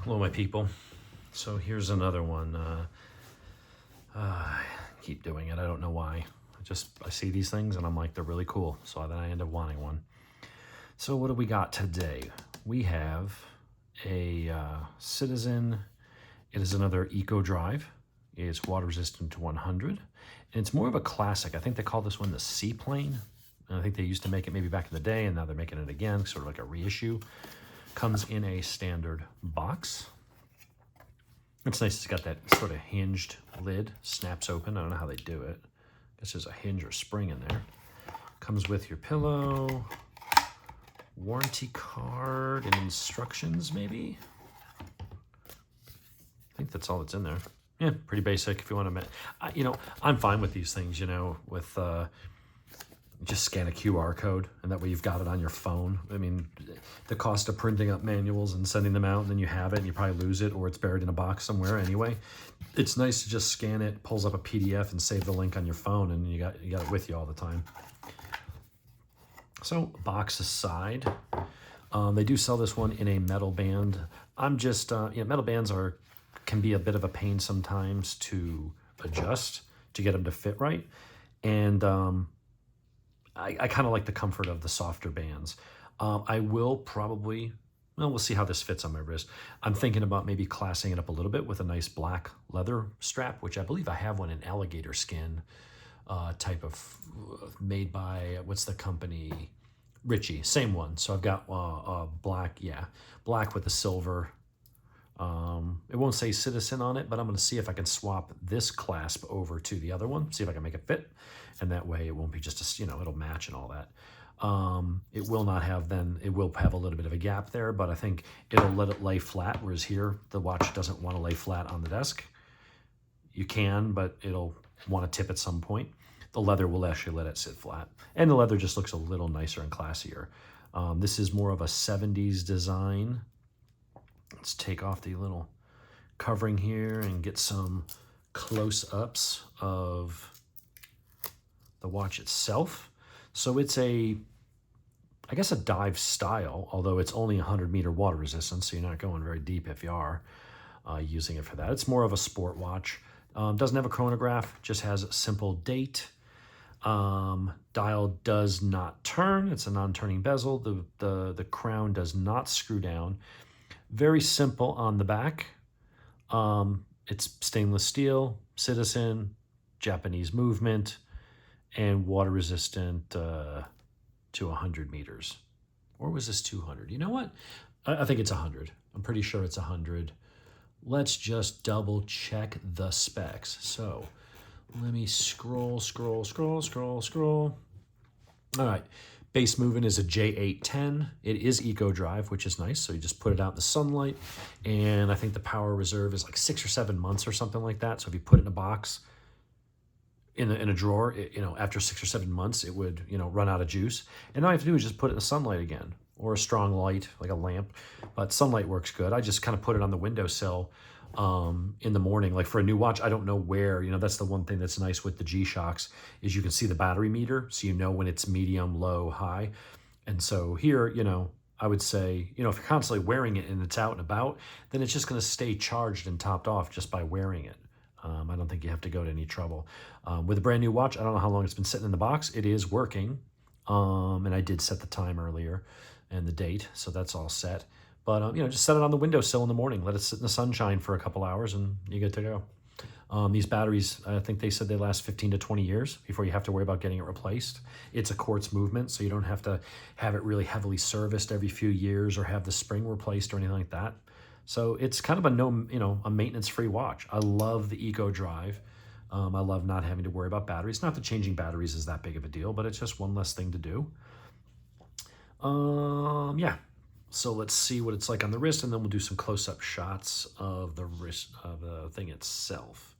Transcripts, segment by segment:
Hello, my people. So here's another one. I keep doing it. I don't know why. I see these things and I'm like, they're really cool. So then I end up wanting one. So what do we got today? We have a Citizen. It is another Eco Drive. It's water resistant to 100. And it's more of a classic. I think they call this one the Seaplane. And I think they used to make it maybe back in the day, and now they're making it again, sort of like a reissue. Comes in a standard box. It's nice, it's got that sort of hinged lid, snaps open. I don't know how they do it. I guess there's a hinge or spring in there. Comes with your pillow, warranty card, and instructions maybe. I think that's all that's in there. Yeah, pretty basic if you want to, I'm fine with these things, with just scan a QR code, and that way you've got it on your phone. I mean, the cost of printing up manuals and sending them out, and then you have it, and you probably lose it, or it's buried in a box somewhere anyway. It's nice to just scan it, pulls up a PDF, and save the link on your phone, and you got it with you all the time. So, box aside, they do sell this one in a metal band. Metal bands can be a bit of a pain sometimes to adjust to get them to fit right, and I kind of like the comfort of the softer bands. I will probably, we'll see how this fits on my wrist. I'm thinking about maybe classing it up a little bit with a nice black leather strap, which I believe I have one in alligator skin type of, made by, what's the company? Ritchie, same one. So I've got black with the silver. It won't say Citizen on it, but I'm going to see if I can swap this clasp over to the other one, see if I can make it fit, and that way it won't be just it'll match and all that. It will have a little bit of a gap there, but I think it'll let it lay flat, whereas here the watch doesn't want to lay flat on the desk. You can, but it'll want to tip at some point. The leather will actually let it sit flat, and the leather just looks a little nicer and classier. This is more of a 70s design. Let's take off the little covering here and get some close-ups of the watch itself. So it's I guess a dive style, although it's only 100-meter water resistance, so you're not going very deep if you are using it for that. It's more of a sport watch. Doesn't have a chronograph, just has a simple date. Dial does not turn. It's a non-turning bezel. The crown does not screw down. Very simple on the back. It's stainless steel, Citizen, Japanese movement, and water resistant to 100 meters. Or was this 200? You know what? I think it's 100. I'm pretty sure it's 100. Let's just double check the specs. So let me scroll. All right. Base movement is a J810. It is Eco Drive, which is nice. So you just put it out in the sunlight. And I think the power reserve is like 6 or 7 months or something like that. So if you put it in a box, in a drawer, after 6 or 7 months, it would, run out of juice. And all you have to do is just put it in the sunlight again, or a strong light, like a lamp. But sunlight works good. I just kind of put it on the windowsill in the morning. Like for a new watch, I don't know where, that's the one thing that's nice with the G-Shocks is you can see the battery meter. So when it's medium, low, high. And so here, I would say, if you're constantly wearing it and it's out and about, then it's just going to stay charged and topped off just by wearing it. I don't think you have to go to any trouble. With a brand new watch, I don't know how long it's been sitting in the box. It is working. And I did set the time earlier and the date, so that's all set. But, just set it on the windowsill in the morning. Let it sit in the sunshine for a couple hours and you're good to go. These batteries, I think they said they last 15 to 20 years before you have to worry about getting it replaced. It's a quartz movement, so you don't have to have it really heavily serviced every few years or have the spring replaced or anything like that. So it's kind of a maintenance-free watch. I love the Eco Drive. I love not having to worry about batteries. Not that changing batteries is that big of a deal, but it's just one less thing to do. Yeah. So let's see what it's like on the wrist, and then we'll do some close-up shots of the wrist of the thing itself.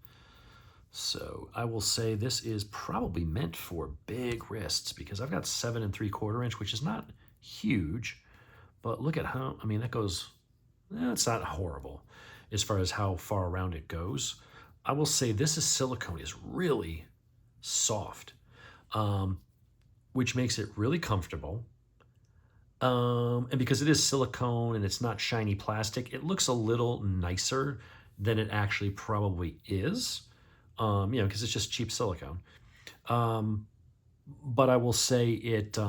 So I will say this is probably meant for big wrists because I've got 7 3/4 inch, which is not huge, but look at how, that goes. It's not horrible as far as how far around it goes. I will say this is silicone is really soft, which makes it really comfortable. And because it is silicone and it's not shiny plastic, it looks a little nicer than it actually probably is. Because it's just cheap silicone. But I will say it.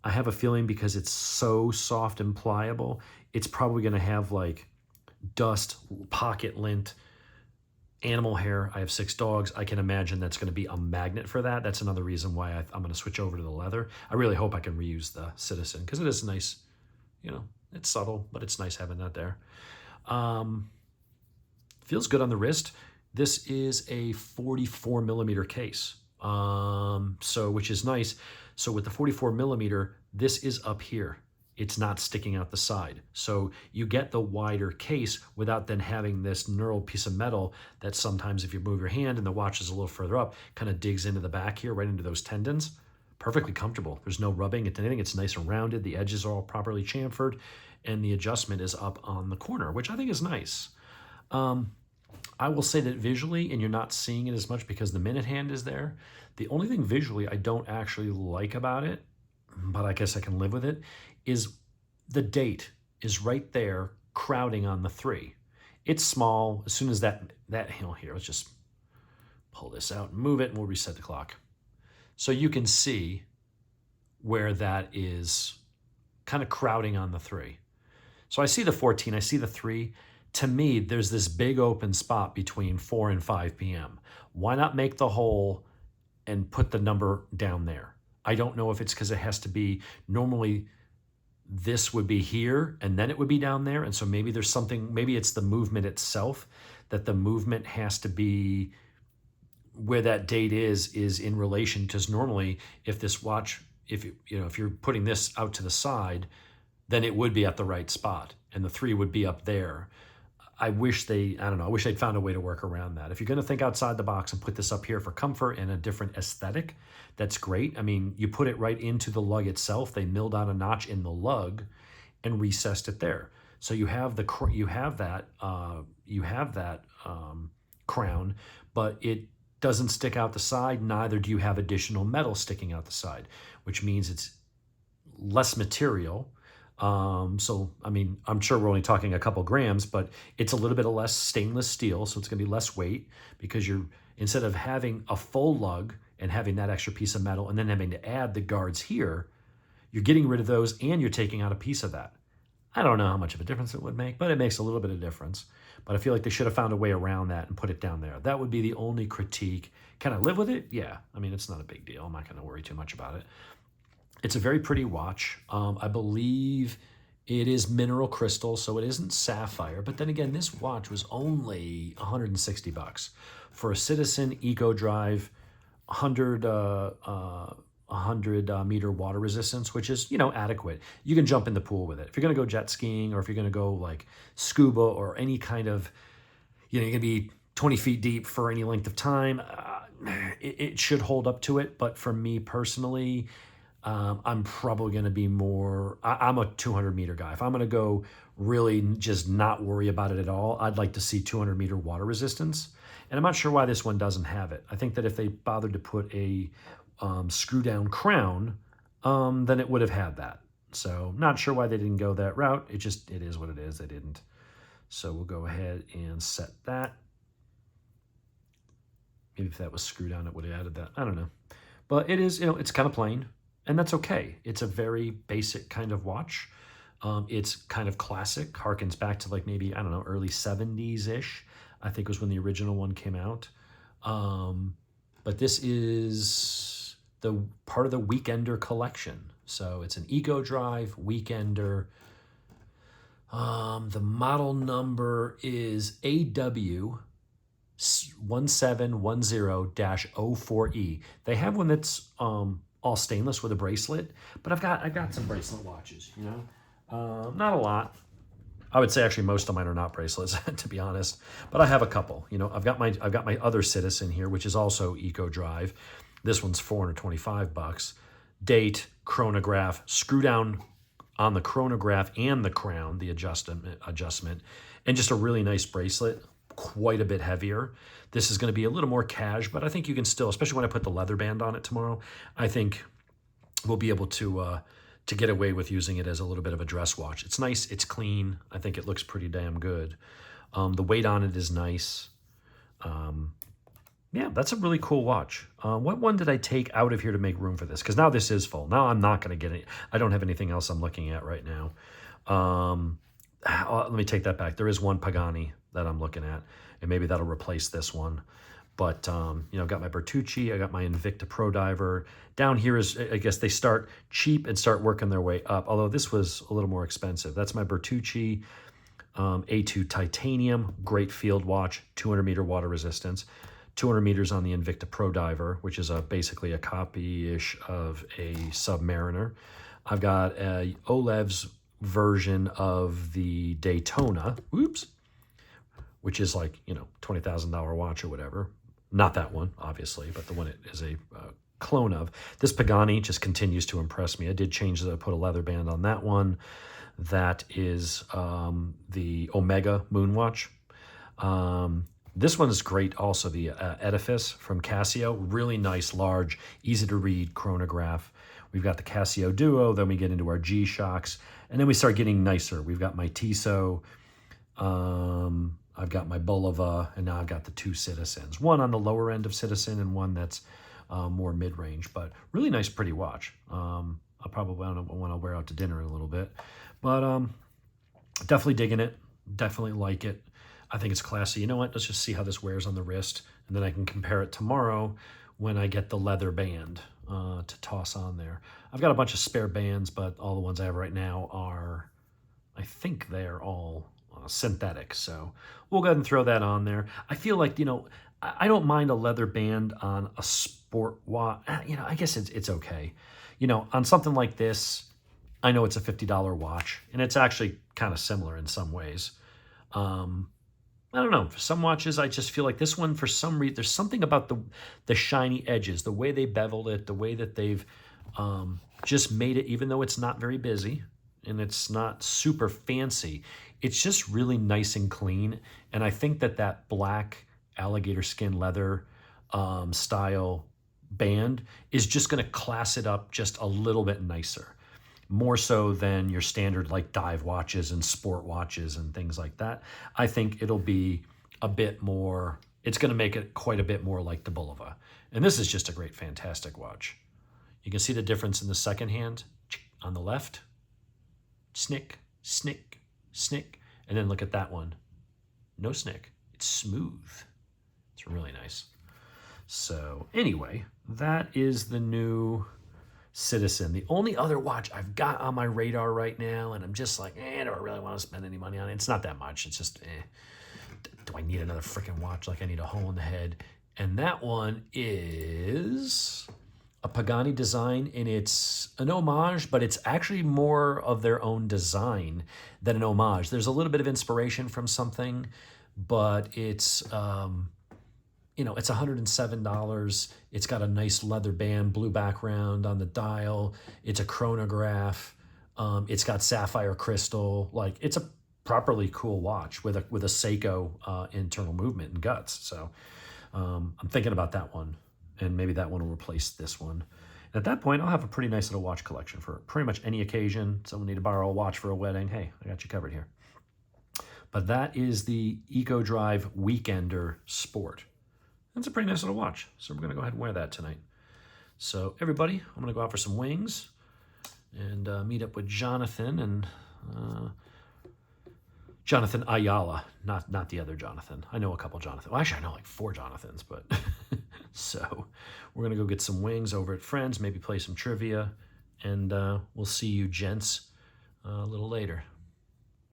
I have a feeling because it's so soft and pliable, it's probably going to have like dust, pocket lint, animal hair. I have 6 dogs. I can imagine that's going to be a magnet for that. That's another reason why I'm going to switch over to the leather. I really hope I can reuse the Citizen because it is nice. It's subtle, but it's nice having that there. Feels good on the wrist. This is a 44 millimeter case, which is nice. So with the 44 millimeter, this is up here. It's not sticking out the side. So you get the wider case without then having this knurled piece of metal that sometimes if you move your hand and the watch is a little further up, kind of digs into the back here, right into those tendons. Perfectly comfortable. There's no rubbing into anything. It's nice and rounded. The edges are all properly chamfered, and the adjustment is up on the corner, which I think is nice. I will say that visually, and you're not seeing it as much because the minute hand is there, the only thing visually I don't actually like about it, but I guess I can live with it, is the date is right there crowding on the 3. It's small. As soon as that here, let's just pull this out and move it, and we'll reset the clock. So you can see where that is kind of crowding on the 3. So I see the 14, I see the 3. To me, there's this big open spot between 4 and 5 p.m. Why not make the hole and put the number down there? I don't know if it's because it has to be, normally this would be here and then it would be down there. And so maybe there's something, maybe it's the movement itself, that the movement has to be where that date is in relation. Because normally if this watch, if you're putting this out to the side, then it would be at the right spot and the 3 would be up there. I wish they'd found a way to work around that. If you're going to think outside the box and put this up here for comfort and a different aesthetic, that's great. I mean, you put it right into the lug itself. They milled out a notch in the lug and recessed it there. So you have that crown, but it doesn't stick out the side. Neither do you have additional metal sticking out the side, which means it's less material. So, I mean, I'm sure we're only talking a couple grams, but it's a little bit of less stainless steel. So it's going to be less weight because instead of having a full lug and having that extra piece of metal and then having to add the guards here, you're getting rid of those and you're taking out a piece of that. I don't know how much of a difference it would make, but it makes a little bit of difference. But I feel like they should have found a way around that and put it down there. That would be the only critique. Can I live with it? Yeah. I mean, it's not a big deal. I'm not going to worry too much about it. It's a very pretty watch. I believe it is mineral crystal, so it isn't sapphire. But then again, this watch was only $160 for a Citizen Eco Drive 100 meter water resistance, which is adequate. You can jump in the pool with it if you're going to go jet skiing, or if you're going to go like scuba or any kind of you're going to be 20 feet deep for any length of time. It should hold up to it. But for me personally, I'm probably going to be more, I'm a 200 meter guy. If I'm going to go really just not worry about it at all, I'd like to see 200 meter water resistance. And I'm not sure why this one doesn't have it. I think that if they bothered to put a screw down crown, then it would have had that. So not sure why they didn't go that route. It is what it is. They didn't. So we'll go ahead and set that. Maybe if that was screwed down, it would have added that. I don't know. But it is, it's kind of plain. And that's okay. It's a very basic kind of watch. It's kind of classic, harkens back to like maybe, I don't know, early 70s-ish, I think was when the original one came out. But this is the part of the Weekender collection. So it's an Eco Drive Weekender. The model number is AW 1710-04E. They have one that's all stainless with a bracelet, but I've got some bracelet watches, not a lot. I would say actually most of mine are not bracelets, to be honest, but I have a couple. I've got my other Citizen here, which is also Eco Drive. This one's $425. Date, chronograph, screw down on the chronograph and the crown, the adjustment, and just a really nice bracelet, quite a bit heavier. This is going to be a little more cash, but I think you can still, especially when I put the leather band on it tomorrow, I think we'll be able to to get away with using it as a little bit of a dress watch. It's nice, it's clean. I think it looks pretty damn good. The weight on it is nice. Yeah, that's a really cool watch. What one did I take out of here to make room for this? Because now this is full. Now I'm not going to get it. I don't have anything else I'm looking at right now. Let me take that back. There is one Pagani that I'm looking at, and maybe that'll replace this one. But, you know, I've got my Bertucci, I got my Invicta Pro Diver. Down here is, I guess they start cheap and start working their way up, although this was a little more expensive. That's my Bertucci A2 Titanium, great field watch, 200 meter water resistance, 200 meters on the Invicta Pro Diver, which is basically a copy-ish of a Submariner. I've got a Olev's version of the Daytona, which is like, you know, $20,000 watch or whatever. Not that one, obviously, but the one it is a clone of. This Pagani just continues to impress me. I did put a leather band on that one. That is the Omega Moonwatch. This one is great also, the Edifice from Casio. Really nice, large, easy to read chronograph. We've got the Casio Duo, then we get into our G-Shocks, and then we start getting nicer. We've got my Tissot, I've got my Bulova, and now I've got the two Citizens. One on the lower end of Citizen and one that's more mid-range, but really nice, pretty watch. I'll probably want to wear out to dinner in a little bit. But definitely digging it, definitely like it. I think it's classy. You know what? Let's just see how this wears on the wrist, and then I can compare it tomorrow when I get the leather band to toss on there. I've got a bunch of spare bands, but all the ones I have right now are, I think they're all synthetic. So we'll go ahead and throw that on there. I feel like, you know, I don't mind a leather band on a sport watch. You know, I guess it's okay. You know, on something like this, I know it's a $50 watch, and it's actually kind of similar in some ways. I don't know. For some watches, I just feel like this one, for some reason, there's something about the shiny edges, the way they beveled it, the way that they've just made it, even though it's not very busy and it's not super fancy, it's just really nice and clean. And I think that black alligator skin leather style band is just going to class it up just a little bit nicer. More so than your standard like dive watches and sport watches and things like that. I think it'll be a bit more, it's going to make it quite a bit more like the Bulova. And this is just a great, fantastic watch. You can see the difference in the second hand on the left. Snick, snick, snick. And then look at that one. No snick. It's smooth. It's really nice. So anyway, that is the new Citizen. The only other watch I've got on my radar right now, and I'm just like, do I really want to spend any money on it? It's not that much. It's just, do I need another freaking watch? Like I need a hole in the head. And that one is a Pagani design, and it's an homage, but it's actually more of their own design than an homage. There's a little bit of inspiration from something, but it's, you know, it's $107. It's got a nice leather band, blue background on the dial. It's a chronograph. It's got sapphire crystal. Like, it's a properly cool watch with a Seiko internal movement and guts. So I'm thinking about that one, and maybe that one will replace this one. And at that point, I'll have a pretty nice little watch collection for pretty much any occasion. Someone need to borrow a watch for a wedding. Hey, I got you covered here. But that is the EcoDrive Weekender Sport. That's a pretty nice little watch. So we're going to go ahead and wear that tonight. So everybody, I'm going to go out for some wings and meet up with Jonathan and Jonathan Ayala, not the other Jonathan. I know a couple Jonathan. Well, actually, I know like 4 Jonathans, but so we're going to go get some wings over at Friends, maybe play some trivia, and we'll see you gents a little later.